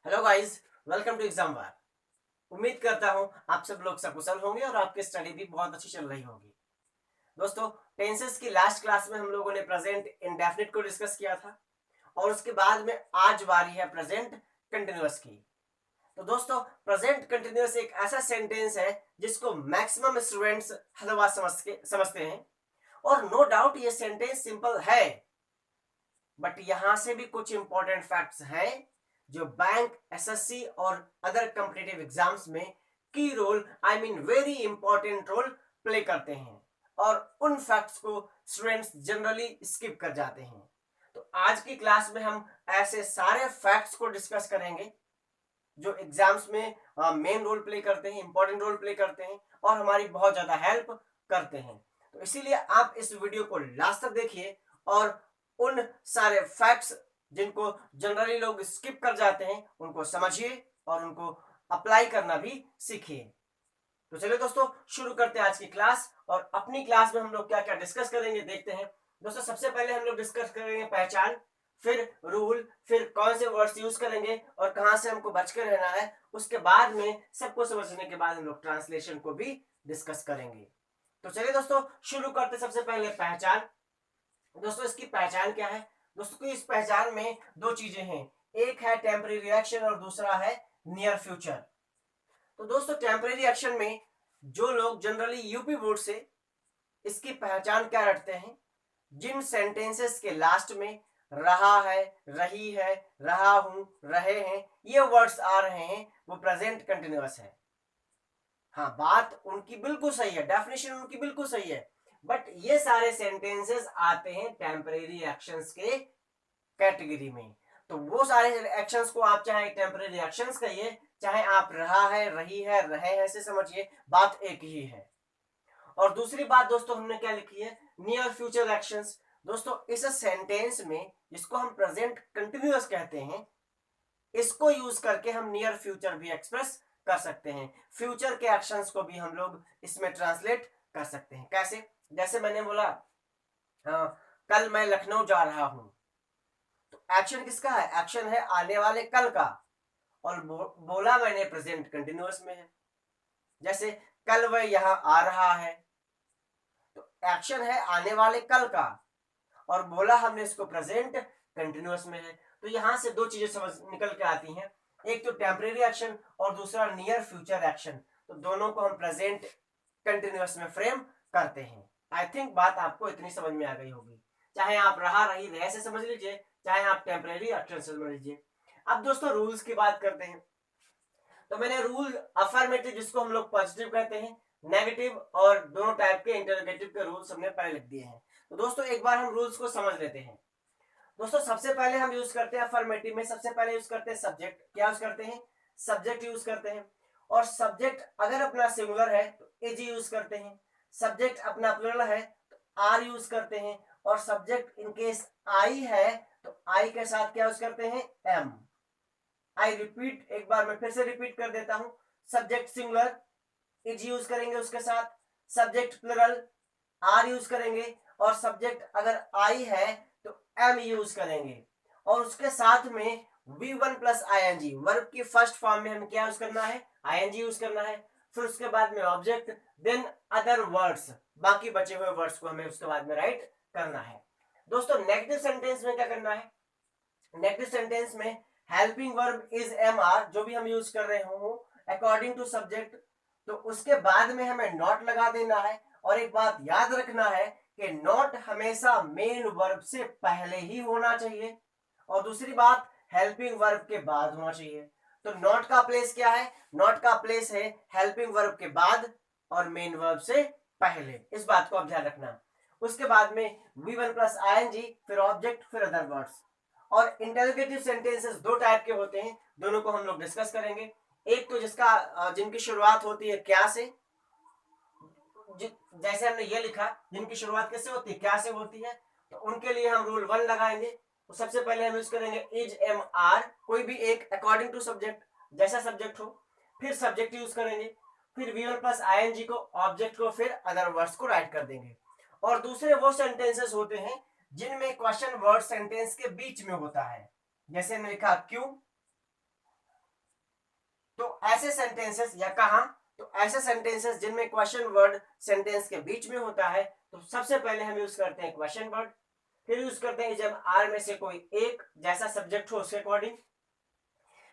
Hello guys, welcome to exam war. उम्मीद करता हूं आप सब लोग सकुशल होंगे और आपकी स्टडी भी बहुत अच्छी चल रही होगी। दोस्तों, टेंसेस की लास्ट क्लास में हम लोगों ने प्रेजेंट इंडेफिनिट को डिस्कस किया था और उसके बाद में आज बारी है प्रेजेंट कंटिन्यूअस की। तो दोस्तों, प्रेजेंट कंटिन्यूअस एक ऐसा सेंटेंस है जिसको मैक्सिमम स्टूडेंट्स हर बार समझते हैं और नो डाउट ये सेंटेंस सिंपल है, बट यहां से भी कुछ इंपॉर्टेंट फैक्ट्स हैं जो बैंक, एसएससी और अदर कॉम्पिटिटिव एग्जाम्स में की role, I mean very important role play करते हैं और उन फैक्ट्स को स्टूडेंट्स जनरली स्किप कर जाते हैं। तो आज की क्लास में हम ऐसे सारे फैक्ट्स को डिस्कस करेंगे जो एग्जाम्स में मेन रोल प्ले करते हैं, इंपॉर्टेंट रोल प्ले करते हैं और हमारी बहुत ज्यादा हेल्प करते हैं। तो इसीलिए आप इस वीडियो को लास्ट तक देखिए और उन सारे फैक्ट्स जिनको जनरली लोग स्किप कर जाते हैं उनको समझिए और उनको अप्लाई करना भी सीखिए। तो चलिए दोस्तों, शुरू करते हैं आज की क्लास और अपनी क्लास में हम लोग क्या क्या डिस्कस करेंगे देखते हैं। दोस्तों, सबसे पहले हम लोग डिस्कस करेंगे पहचान, फिर रूल, फिर कौन से वर्ड्स यूज करेंगे और कहां से हमको बचकर रहना है। उसके बाद में सबको समझने के बाद हम लोग ट्रांसलेशन को भी डिस्कस करेंगे। तो चलिए दोस्तों, शुरू करते सबसे पहले पहचान। दोस्तों, इसकी पहचान क्या है? दोस्तों, इस पहचान में दो चीजें हैं, एक है टेम्परेरी एक्शन और दूसरा है नियर फ्यूचर। तो दोस्तों, टेम्परेरी एक्शन में जो लोग जनरली यूपी बोर्ड से इसकी पहचान क्या रखते हैं, जिन सेंटेंसेस के लास्ट में रहा है, रही है, रहा हूं, रहे हैं ये वर्ड्स आ रहे हैं वो प्रेजेंट कंटिन्यूअस है। हाँ, बात उनकी बिल्कुल सही है, डेफिनेशन उनकी बिल्कुल सही है, बट ये सारे सेंटेंसेस आते हैं टेम्परेरी एक्शंस के कैटेगरी में। तो वो सारे एक्शंस को आप चाहे टेम्परेरी एक्शंस कहिए, चाहे आप रहा है, रही है, रहे हैं से समझिए, बात एक ही है। और दूसरी बात दोस्तों हमने क्या लिखी है, नियर फ्यूचर एक्शंस। दोस्तों, इस सेंटेंस में जिसको हम प्रेजेंट कंटिन्यूअस कहते हैं, इसको यूज करके हम नियर फ्यूचर भी एक्सप्रेस कर सकते हैं। फ्यूचर के एक्शंस को भी हम लोग इसमें ट्रांसलेट कर सकते हैं। कैसे? जैसे मैंने बोला कल मैं लखनऊ जा रहा हूं, तो एक्शन किसका है? एक्शन है आने वाले कल का और बोला मैंने प्रेजेंट कंटिन्यूअस में है। जैसे कल वह यहां आ रहा है, तो एक्शन है आने वाले कल का और बोला हमने इसको प्रेजेंट कंटिन्यूअस में है। तो यहां से दो चीजें समझ निकल के आती हैं, एक तो टेम्परेरी एक्शन और दूसरा नियर फ्यूचर एक्शन। तो दोनों को हम प्रेजेंट कंटिन्यूअस में फ्रेम करते हैं। आई थिंक बात आपको इतनी समझ में आ गई होगी, चाहे आप रहा, रही, रहे से समझ लीजिए, चाहे आप टेम्परेरी एक्शन से समझ लीजिए। अब दोस्तों, रूल्स की बात करते हैं। तो मैंने रूल अफर्मेटिव जिसको हम लोग पॉजिटिव कहते हैं, नेगेटिव और दोनों टाइप के इंटरोगेटिव के रूल्स हमने पहले लिख दिए हैं। तो दोस्तों, एक बार हम रूल्स को समझ लेते हैं। दोस्तों, सबसे पहले हम यूज करते हैं अफर्मेटिव में, सबसे पहले यूज करते हैं सब्जेक्ट। क्या यूज करते हैं? सब्जेक्ट यूज करते हैं। और सब्जेक्ट अगर अपना सिंगुलर है तो इज यूज करते हैं, सब्जेक्ट अपना प्लुरल है तो आर यूज करते हैं, और सब्जेक्ट इन केस आई है तो आई के साथ क्या यूज करते हैं? एम। आई रिपीट, एक बार मैं फिर से रिपीट कर देता हूं, सब्जेक्ट सिंगुलर इज यूज करेंगे, उसके साथ सब्जेक्ट प्लुरल आर यूज करेंगे, और सब्जेक्ट अगर आई है तो एम यूज करेंगे, और उसके साथ में V1 plus I N G, verb की फर्स्ट फॉर्म में हमें क्या यूज करना है? आई एन जी यूज करना है। फिर उसके बाद में ऑब्जेक्ट, देन अदर वर्ड्स, बाकी बचे हुए वर्ड्स को हमें उसके बाद में राइट करना है। दोस्तों, नेगेटिव सेंटेंस में क्या करना है? नेगेटिव सेंटेंस में helping verb is am are, जो भी हम यूज कर रहे हो अकॉर्डिंग टू सब्जेक्ट, तो उसके बाद में हमें नॉट लगा देना है। और एक बात याद रखना है कि नॉट हमेशा मेन वर्ब से पहले ही होना चाहिए, और दूसरी बात हेल्पिंग वर्ब के बाद होना चाहिए। तो नॉट का प्लेस क्या है? नॉट का प्लेस है हेल्पिंग वर्ब के बाद और मेन वर्ब से पहले, इस बात को आप ध्यान रखना। उसके बाद में V1 प्लस आई एन जी, फिर ऑब्जेक्ट, फिर अदर वर्ड्स। और इंटेरोगेटिव सेंटेंसेस दो टाइप के होते हैं, दोनों को हम लोग डिस्कस करेंगे। एक तो जिनकी शुरुआत होती है क्या से, जैसे हमने ये लिखा, जिनकी शुरुआत कैसे होती है? क्या से होती है, तो उनके लिए हम रूल 1 लगाएंगे। तो सबसे पहले हम यूज करेंगे इज एम आर, कोई भी एक अकॉर्डिंग टू सब्जेक्ट, जैसा सब्जेक्ट हो। फिर सब्जेक्ट यूज करेंगे, फिर V1 प्लस आई एन जी को, ऑब्जेक्ट को, फिर अदर वर्ड्स को राइट कर देंगे। और दूसरे वो सेंटेंसेस होते हैं जिनमें क्वेश्चन वर्ड सेंटेंस के बीच में होता है, जैसे हमने लिखा क्यों, तो ऐसे सेंटेंसेस या कहा तो ऐसे सेंटेंसेस जिनमें क्वेश्चन वर्ड सेंटेंस के बीच में होता है, तो सबसे पहले हम यूज करते हैं क्वेश्चन वर्ड, फिर यूज करते हैं जब आर में से कोई एक जैसा सब्जेक्ट हो उसके अकॉर्डिंग,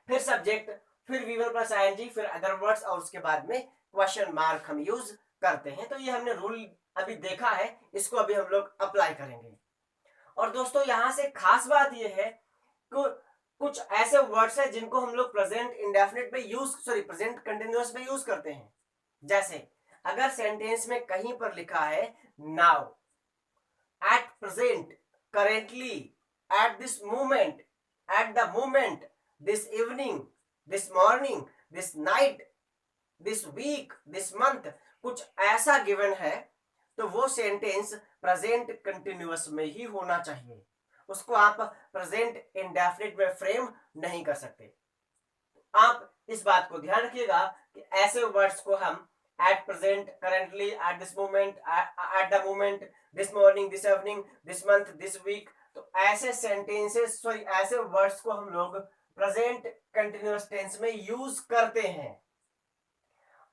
फिर सब्जेक्ट, फिर वीवर प्लस आईएनजी, फिर अदर वर्ड्स और उसके बाद में क्वेश्चन मार्क हम यूज करते हैं। तो ये हमने रूल अभी देखा है, इसको अभी हम लोग अप्लाई करेंगे। और दोस्तों यहां से खास बात ये है कि कुछ ऐसे वर्ड्स हैं जिनको हम लोग प्रेजेंट इंडेफिनिट में यूज प्रेजेंट कंटिन्यूअस में यूज करते हैं। जैसे अगर सेंटेंस में कहीं पर लिखा है now, at present, currently, at this moment, at the moment, this evening, this morning, this night, this week, this month, कुछ ऐसा गिवन है तो वो सेंटेंस प्रेजेंट कंटिन्यूअस में ही होना चाहिए, उसको आप प्रेजेंट इंडेफिनिट में फ्रेम नहीं कर सकते। आप इस बात को ध्यान रखिएगा कि ऐसे वर्ड्स को हम at present, currently, at this moment, at the moment, this morning, this evening, this month, this week, तो ऐसे सेंटेंसेस ऐसे वर्ड्स को हम लोग प्रेजेंट कंटिन्यूअस टेंस में यूज करते हैं।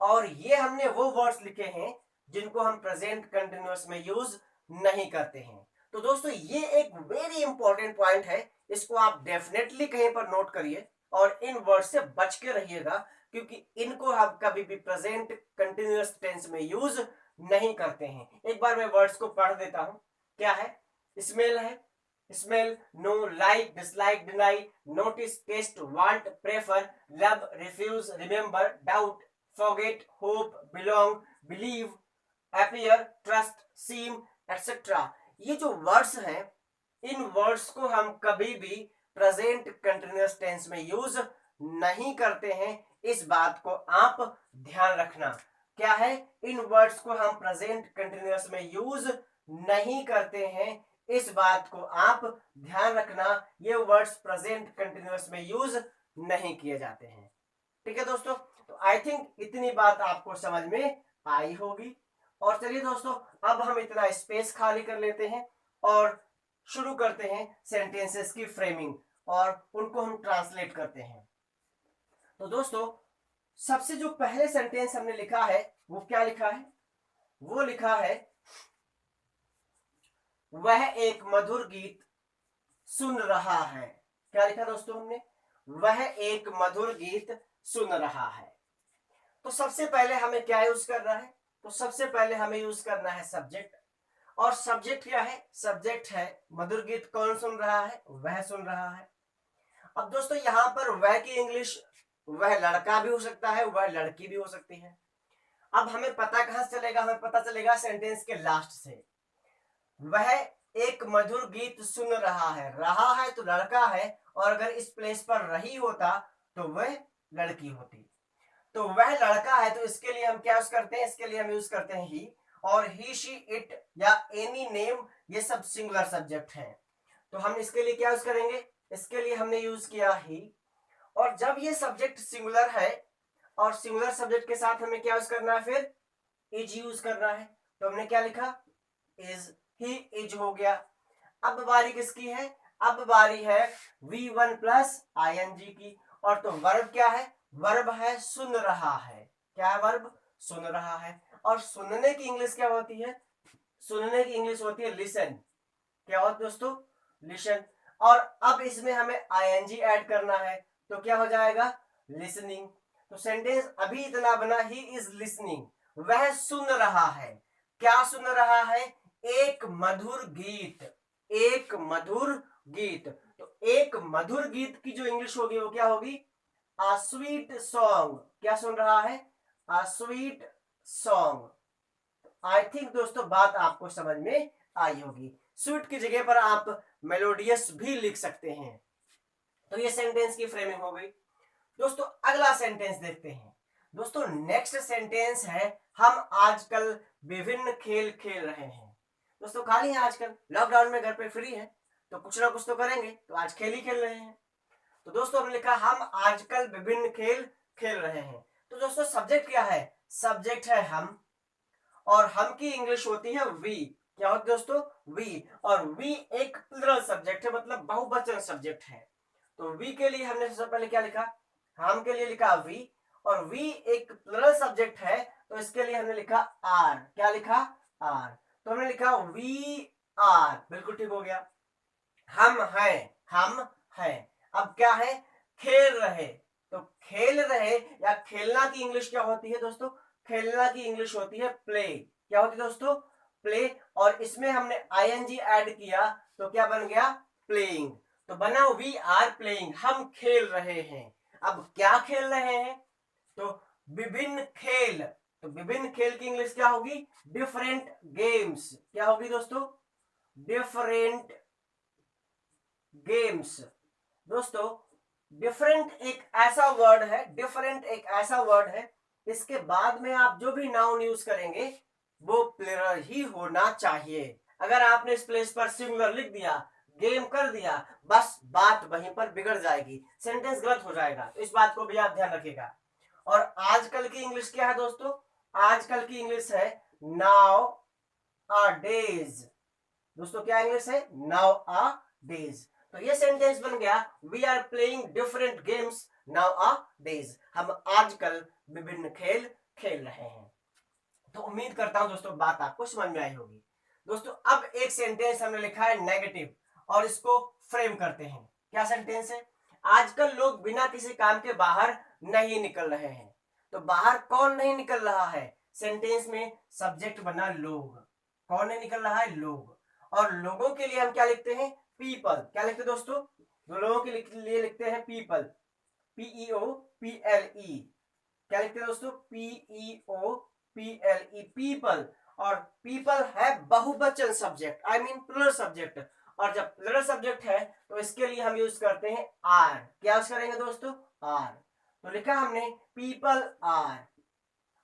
और ये हमने वो वर्ड्स लिखे हैं जिनको हम प्रेजेंट कंटिन्यूअस में यूज नहीं करते हैं। तो दोस्तों ये एक वेरी इंपॉर्टेंट पॉइंट है, इसको आप डेफिनेटली कहीं पर नोट करिए और इन वर्ड से बच के रहिएगा, क्योंकि इनको हम कभी भी प्रेजेंट कंटिन्यूअस टेंस में यूज नहीं करते हैं। एक बार मैं वर्ड्स को पढ़ देता हूं। क्या है? स्मेल है, smell, know, like, dislike, deny, notice, taste, want, prefer, love, refuse, remember, doubt, forget, hope, belong, believe, appear, trust, seem, etc. ये जो वर्ड्स हैं, इन वर्ड्स को हम कभी भी प्रेजेंट कंटिन्यूअस टेंस में यूज नहीं करते हैं। इस बात को आप ध्यान रखना। क्या है? इन वर्ड्स को हम प्रेजेंट कंटिन्यूअस में यूज नहीं करते हैं, इस बात को आप ध्यान रखना। ये वर्ड्स प्रेजेंट कंटिन्यूअस में यूज नहीं किए जाते हैं। ठीक है दोस्तों, तो आई थिंक इतनी बात आपको समझ में आई होगी। और चलिए दोस्तों, अब हम इतना स्पेस खाली कर लेते हैं और शुरू करते हैं सेंटेंसेस की फ्रेमिंग और उनको हम ट्रांसलेट करते हैं। तो दोस्तों सबसे जो पहले सेंटेंस हमने लिखा है वो क्या लिखा है? वो लिखा है वह एक मधुर गीत सुन रहा है। क्या लिखा दोस्तों हमने? वह एक मधुर गीत सुन रहा है। तो सबसे पहले हमें क्या यूज करना है? तो सबसे पहले हमें यूज करना है सब्जेक्ट। और सब्जेक्ट क्या है? सब्जेक्ट है मधुर गीत कौन सुन रहा है? वह सुन रहा है। अब दोस्तों यहां पर वह की इंग्लिश वह लड़का भी हो सकता है, वह लड़की भी हो सकती है। अब हमें पता कहां से चलेगा? हमें पता चलेगा सेंटेंस के लास्ट से। वह एक मधुर गीत सुन रहा है तो लड़का है, और अगर इस प्लेस पर रही होता तो वह लड़की होती। तो वह लड़का है, तो इसके लिए हम क्या यूज करते हैं? इसके लिए हम यूज करते हैं ही, और ही, शी, इट या एनी नेम, ये सब सिंगुलर सब्जेक्ट हैं। तो हम इसके लिए क्या यूज करेंगे? इसके लिए हमने यूज किया ही। और जब ये सब्जेक्ट सिंगुलर है और सिंगुलर सब्जेक्ट के साथ हमें क्या यूज करना है? फिर इज यूज करना है। तो हमने क्या लिखा? इज, ही इज हो गया। अब बारी किसकी है? अब बारी है V1 प्लस ING की। और तो वर्ब क्या है? वर्ब है सुन रहा है। क्या है वर्ब? सुन रहा है। और सुनने की इंग्लिश क्या होती है? सुनने की इंग्लिश होती है लिसन। क्या होता है दोस्तों? लिसन। और अब इसमें हमें ING ऐड करना है, तो क्या हो जाएगा? लिसनिंग। तो सेंटेंस अभी इतना बना, ही इज लिसनिंग, वह सुन रहा है। क्या सुन रहा है? एक मधुर गीत। एक मधुर गीत। तो एक मधुर गीत की जो इंग्लिश होगी वो क्या होगी? A sweet song। क्या सुन रहा है? A sweet song। I think दोस्तों बात आपको समझ में आई होगी। स्वीट की जगह पर आप मेलोडियस भी लिख सकते हैं। तो ये सेंटेंस की फ्रेमिंग हो गई। दोस्तों अगला सेंटेंस देखते हैं। दोस्तों नेक्स्ट सेंटेंस है हम आजकल विभिन्न खेल खेल रहे हैं। दोस्तों खाली है आजकल, लॉकडाउन में घर पे फ्री है, तो कुछ ना कुछ तो करेंगे, तो आज खेल ही खेल रहे हैं। तो दोस्तों हमने लिखा हम आजकल विभिन्न खेल खेल रहे हैं। तो दोस्तों सब्जेक्ट क्या है? सब्जेक्ट है हम, और हम की इंग्लिश होती है वी। क्या होती है दोस्तों? वी। और वी एक प्लुरल सब्जेक्ट है, मतलब बहुवचन सब्जेक्ट है। तो वी के लिए हमने सबसे पहले क्या लिखा? हम के लिए लिखा वी, और वी एक प्लूरल सब्जेक्ट है, तो इसके लिए हमने लिखा आर। क्या लिखा? आर। तो हमने लिखा वी आर, बिल्कुल ठीक हो गया। हम हैं, हम हैं। अब क्या है? खेल रहे। तो खेल रहे या खेलना की इंग्लिश क्या होती है दोस्तों? खेलना की इंग्लिश होती है प्ले। क्या होती है दोस्तों? प्ले। और इसमें हमने आईएनजी ऐड किया तो क्या बन गया? प्लेइंग। तो बना वी आर प्लेइंग, हम खेल रहे हैं। अब क्या खेल रहे हैं? तो विभिन्न खेल। तो विभिन्न खेल की इंग्लिश क्या होगी? Different games. क्या होगी दोस्तों? Different games. दोस्तों डिफरेंट एक ऐसा वर्ड है, डिफरेंट एक ऐसा वर्ड है, इसके बाद में आप जो भी नाउन यूज करेंगे वो प्लूरल ही होना चाहिए। अगर आपने इस प्लेस पर सिंगुलर लिख दिया, गेम कर दिया, बस बात वहीं पर बिगड़ जाएगी, सेंटेंस गलत हो जाएगा। तो इस बात को भी आप ध्यान रखिएगा। और आजकल की इंग्लिश क्या है दोस्तों? आजकल की इंग्लिश है नाउ आ डेज। दोस्तों क्या इंग्लिश है? Nowadays. तो ये सेंटेंस बन गया we are playing different games nowadays. हम आजकल विभिन्न खेल खेल रहे हैं। तो उम्मीद करता हूं दोस्तों बात आपको समझ में आई होगी। दोस्तों अब एक सेंटेंस हमने लिखा है नेगेटिव, और इसको फ्रेम करते हैं। क्या सेंटेंस है? आजकल लोग बिना किसी काम के बाहर नहीं निकल रहे हैं। तो बाहर कौन नहीं निकल रहा है? सेंटेंस में सब्जेक्ट बना लोग। कौन नहीं निकल रहा है? लोग। और लोगों के लिए हम क्या लिखते हैं? पीपल। क्या लिखते हैं दोस्तों? दो लोगों के लिए लिखते हैं पीपल, पीईओ पीएलई। क्या लिखते हैं दोस्तों? P E O P L E, people. और पीपल है बहुवचन subject, I mean plural subject. और जब प्लूरल सब्जेक्ट है तो इसके लिए हम यूज करते हैं आर। क्या यूज करेंगे दोस्तों? आर। तो लिखा हमने पीपल आर।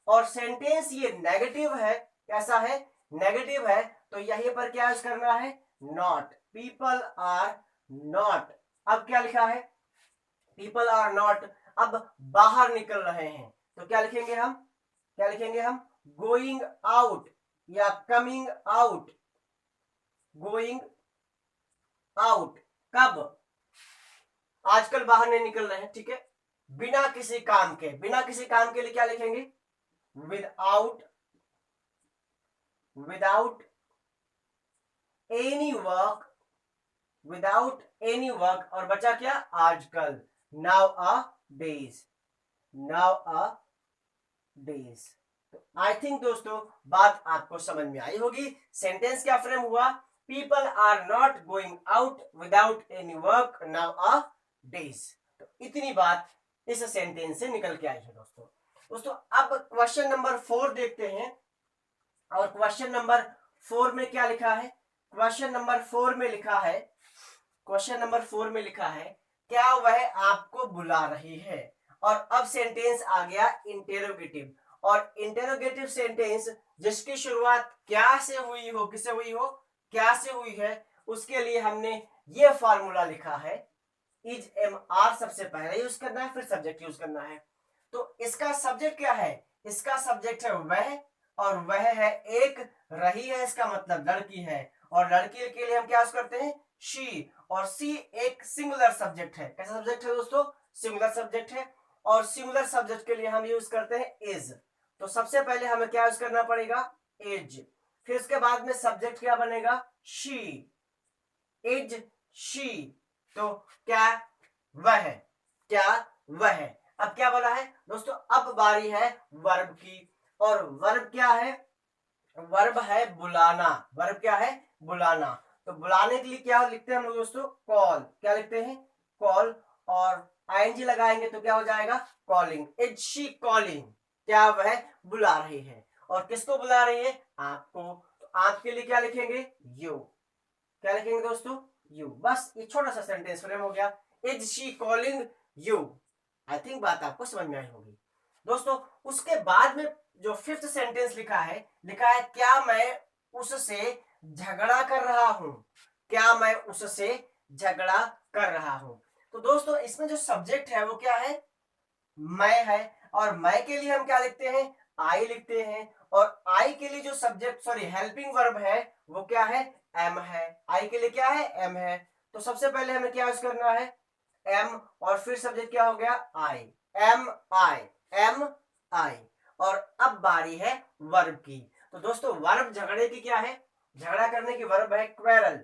और सेंटेंस ये नेगेटिव है। कैसा है? नेगेटिव है। तो यहीं पर क्या यूज करना है? नॉट। People are not. अब क्या लिखा है? पीपल आर नॉट अब बाहर निकल रहे हैं। तो क्या लिखेंगे हम? क्या लिखेंगे हम? गोइंग आउट या कमिंग आउट। Going out. कब? आजकल बाहर नहीं निकल रहे हैं, ठीक है। बिना किसी काम के, बिना किसी काम के लिए क्या लिखेंगे? Without, without any work, without any work. और बचा क्या? आजकल, नाउ अ डेज, नाउ अ डेज। तो आई थिंक दोस्तों बात आपको समझ में आई होगी। सेंटेंस क्या फ्रेम हुआ? People are not going out without any work nowadays. तो इतनी बात इस सेंटेंस से निकल के आई है दोस्तों। दोस्तों अब क्वेश्चन नंबर 4 देखते हैं। और क्वेश्चन नंबर 4 में क्या लिखा है? क्वेश्चन नंबर 4 में लिखा है, क्वेश्चन नंबर 4 में लिखा है क्या वह आपको बुला रही है? और अब सेंटेंस आ गया इंटेरोगेटिव। और इंटेरोगेटिव सेंटेंस जिसकी शुरुआत क्या से हुई हो, किससे हुई हो, क्या से हुई है, उसके लिए हमने ये फॉर्मूला लिखा है। इज एम आर सबसे पहले यूज करना है, फिर सब्जेक्ट यूज करना है। तो इसका सब्जेक्ट क्या है? इसका सब्जेक्ट है वह, और वह है एक, रही है इसका मतलब लड़की है। और लड़की के लिए हम क्या यूज करते हैं? शी। और सी एक सिंगुलर सब्जेक्ट है। कैसा सब्जेक्ट है दोस्तों? सिंगुलर सब्जेक्ट है। और सिंगुलर सब्जेक्ट के लिए हम यूज करते हैं इज। तो सबसे पहले हमें क्या यूज करना पड़ेगा? इज। फिर उसके बाद में सब्जेक्ट क्या बनेगा? शी। Is she. तो क्या? वह। क्या? वह। अब क्या बोला है दोस्तों? अब बारी है वर्ब की। और वर्ब क्या है? वर्ब है बुलाना। वर्ब क्या है? बुलाना। तो बुलाने के लिए क्या लिखते हैं हम लोग दोस्तों? कॉल। क्या लिखते हैं? कॉल। और आईएनजी लगाएंगे तो क्या हो जाएगा? कॉलिंग। Is she calling? क्या वह बुला रही है? और किसको बुला रही है? आपको। तो आपके लिए क्या लिखेंगे? यू। क्या लिखेंगे दोस्तों? यू। बस ये छोटा सा सेंटेंस फ्रेम हो गया। Is she calling you. I think बात आपको समझ में आई होगी दोस्तों। उसके बाद में जो 5th सेंटेंस लिखा है क्या मैं उससे झगड़ा कर रहा हूं? क्या मैं उससे झगड़ा कर रहा हूं? तो दोस्तों इसमें जो सब्जेक्ट है वो क्या है? मैं है। और मैं के लिए हम क्या लिखते हैं? आई लिखते हैं। और आई के लिए जो सब्जेक्ट सॉरी हेल्पिंग वर्ब है वो क्या है? एम है। आई के लिए क्या है? एम है। तो सबसे पहले हमें क्या यूज करना है? एम। और फिर सब्जेक्ट क्या हो गया? आई। एम आई। एम आई। और अब बारी है वर्ब की। तो दोस्तों वर्ब झगड़े की क्या है, झगड़ा करने की वर्ब है क्वेरल।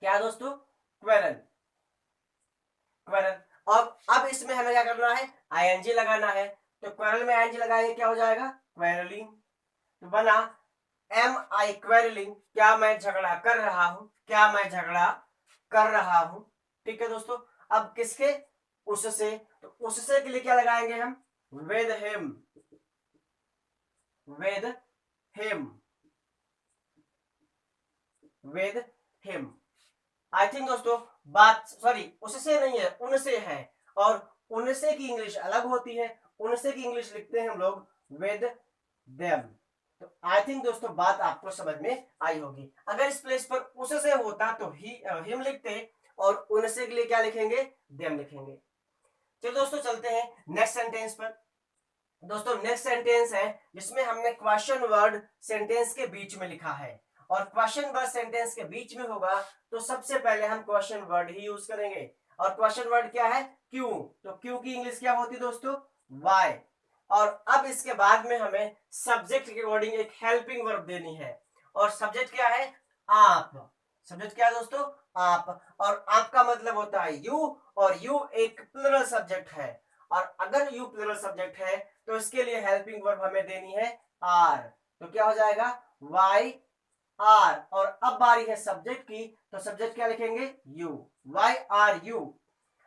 क्या दोस्तों, क्वेरल, क्वेरल। और अब इसमें हमें क्या करना है, आईएनजी लगाना है। तो क्वेरल में आईएनजी लगाएंगे, क्या हो जाएगा, क्वेरलिंग। तो बना एम आई क्वेरलिंग, क्या मैं झगड़ा कर रहा हूं, क्या मैं झगड़ा कर रहा हूं। ठीक है दोस्तों। अब किसके, उससे, तो उससे के लिए क्या लगाएंगे हम, with him, with him, with him. I think दोस्तों बात, सॉरी उससे नहीं है, उनसे है। और उनसे की इंग्लिश अलग होती है, उनसे की इंग्लिश लिखते हैं हम लोग विद देम। तो आई थिंक दोस्तों बात आपको समझ में आई होगी। अगर इस प्लेस पर उससे होता तो हिम लिखते, और उनसे के लिए क्या लिखेंगे, देम लिखेंगे। चलो दोस्तों चलते हैं नेक्स्ट सेंटेंस पर। दोस्तों नेक्स्ट सेंटेंस है जिसमें हमने क्वेश्चन वर्ड सेंटेंस के बीच में लिखा है, और क्वेश्चन वर्ड सेंटेंस के बीच में होगा तो सबसे पहले हम क्वेश्चन वर्ड ही यूज करेंगे। और क्वेश्चन वर्ड क्या है, क्यों। तो क्यों की इंग्लिश क्या होती है दोस्तों, वाई। और अब इसके बाद में हमें सब्जेक्ट के अकॉर्डिंग एक हेल्पिंग वर्ब देनी है, और सब्जेक्ट क्या है, आप। सब्जेक्ट क्या है दोस्तों, आप। और आपका मतलब होता है यू, और यू एक प्लुरल सब्जेक्ट है। और अगर यू प्लुरल सब्जेक्ट है तो इसके लिए हेल्पिंग वर्ब हमें देनी है आर। तो क्या हो जाएगा, वाई आर। और अब बारी है सब्जेक्ट की, तो सब्जेक्ट क्या लिखेंगे, यू, वाई आर यू।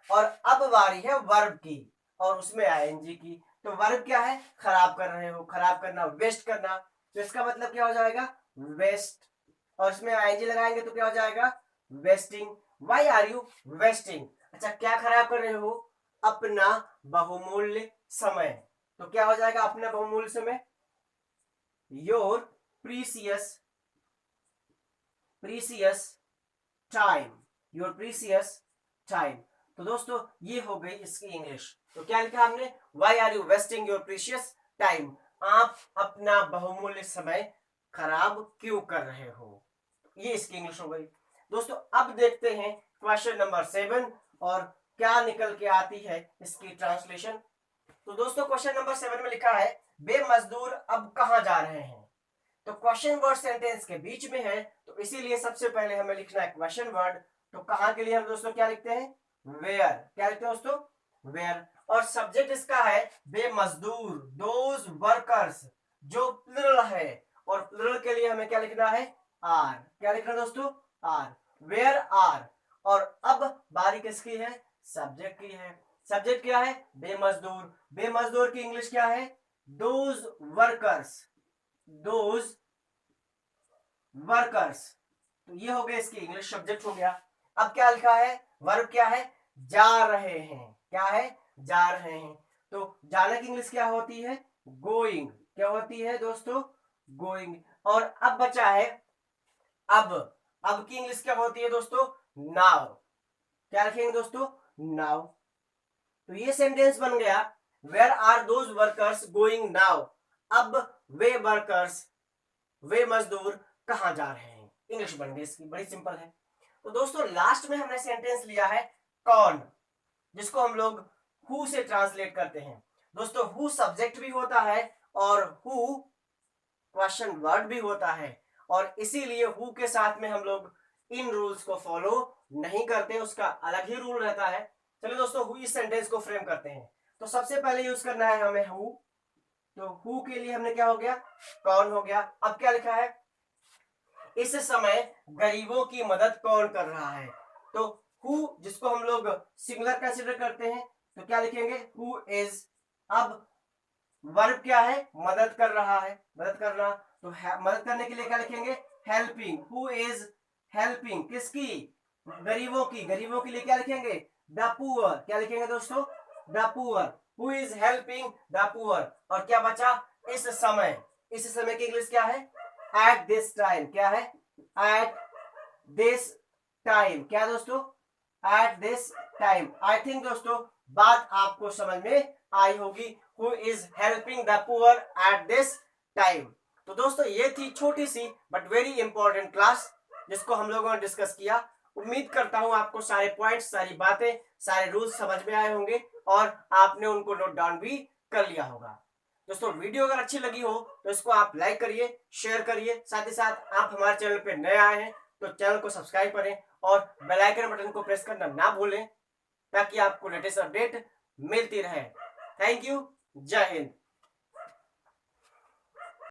और अब बारी है वर्ब की, और उसमें आईएनजी की। तो वर्ब क्या है, खराब कर रहे हो, खराब करना, वेस्ट करना। तो इसका मतलब क्या हो जाएगा, वेस्ट। और इसमें आईएनजी लगाएंगे तो क्या हो जाएगा, wasting. Why are you wasting. अच्छा क्या खराब कर रहे हो, अपना बहुमूल्य समय। तो क्या हो जाएगा, अपना बहुमूल्य समय, your precious, precious time, your precious time. तो दोस्तों ये हो गई इसकी इंग्लिश। तो क्या लिखा हमने, why are you wasting your precious time, आप अपना बहुमूल्य समय खराब क्यों कर रहे हो। ये इसकी इंग्लिश हो गई। दोस्तों अब देखते हैं क्वेश्चन नंबर 7, और क्या निकल के आती है इसकी ट्रांसलेशन। तो दोस्तों क्वेश्चन नंबर 7 में लिखा है, बेमजदूर अब कहां जा रहे हैं। तो क्वेश्चन वर्ड सेंटेंस के बीच में है, तो इसीलिए सबसे पहले हमें लिखना है क्वेश्चन वर्ड। तो कहां के लिए हम दोस्तों क्या लिखते हैं, वेयर। क्या लिखते हैं दोस्तों, वेयर। और सब्जेक्ट इसका है बेमजदूर, दोज वर्कर्स, जो प्लुरल है। और प्लुरल के लिए हमें क्या लिखना है, आर। क्या लिखना है दोस्तों, आर, वेयर आर। और अब बारी किसकी है, सब्जेक्ट की है। सब्जेक्ट क्या है, बेमजदूर। बेमजदूर की इंग्लिश क्या है, दोज वर्कर्स, दोज वर्कर्स। तो ये हो गया इसकी इंग्लिश, सब्जेक्ट हो गया। अब क्या लिखा है, वर्ब क्या है, जा रहे हैं। क्या है, जा रहे हैं। तो जाने की इंग्लिश क्या होती है, गोइंग। क्या होती है दोस्तों, गोइंग। और अब बचा है अब की इंग्लिश क्या होती है दोस्तों, नाउ। क्या लिखेंगे दोस्तों, नाउ। तो ये सेंटेंस बन गया, where are those workers going now. अब वे वर्कर्स, वे मजदूर कहां जा रहे हैं। इंग्लिश बन गई इसकी, बड़ी सिंपल है। तो दोस्तों लास्ट में हमने सेंटेंस लिया है कौन, जिसको हम लोग हु से ट्रांसलेट करते हैं। दोस्तों हु सब्जेक्ट भी होता है, और हु क्वेश्चन वर्ड भी होता है। और इसीलिए हु के साथ में हम लोग इन रूल्स को फॉलो नहीं करते, उसका अलग ही रूल रहता है। चलिए दोस्तों हु इस सेंटेंस को फ्रेम करते हैं। तो सबसे पहले यूज करना है हमें हु। तो हु के लिए हमने क्या हो गया, कौन हो गया। अब क्या लिखा है, इस समय गरीबों की मदद कौन कर रहा है। तो हु जिसको हम लोग सिंगुलर कंसीडर करते हैं, तो क्या लिखेंगे, हु इज। अब वर्ब क्या है, मदद कर रहा है, मदद करना। तो मदद करने के लिए क्या लिखेंगे, हेल्पिंग। हु इज हेल्पिंग, किसकी, गरीबों की। गरीबों के लिए क्या लिखेंगे, द पुअर। क्या लिखेंगे दोस्तों, the poor. Who is helping the poor. और क्या बचा, इस समय। इस समय की इंग्लिश क्या है, एट दिस टाइम। क्या है, एट दिस टाइम। क्या दोस्तों, at this time. I think दोस्तों बात आपको समझ में आई होगी, who is helping the poor at this time. तो दोस्तों ये थी छोटी सी बट वेरी इंपॉर्टेंट क्लास, जिसको हम लोगों ने डिस्कस किया। उम्मीद करता हूं आपको सारे पॉइंट्स, सारी बातें, सारे रूल्स समझ में आए होंगे, और आपने उनको नोट डाउन भी कर लिया होगा। दोस्तों वीडियो अगर अच्छी लगी हो तो इसको आप लाइक करिए, शेयर करिए, साथ ही साथ आप हमारे चैनल पे नए आए हैं तो चैनल को सब्सक्राइब करें और बेल आइकन बटन को प्रेस करना ना भूलें ताकि आपको लेटेस्ट अपडेट मिलती रहे। Thank you. जय हिंद।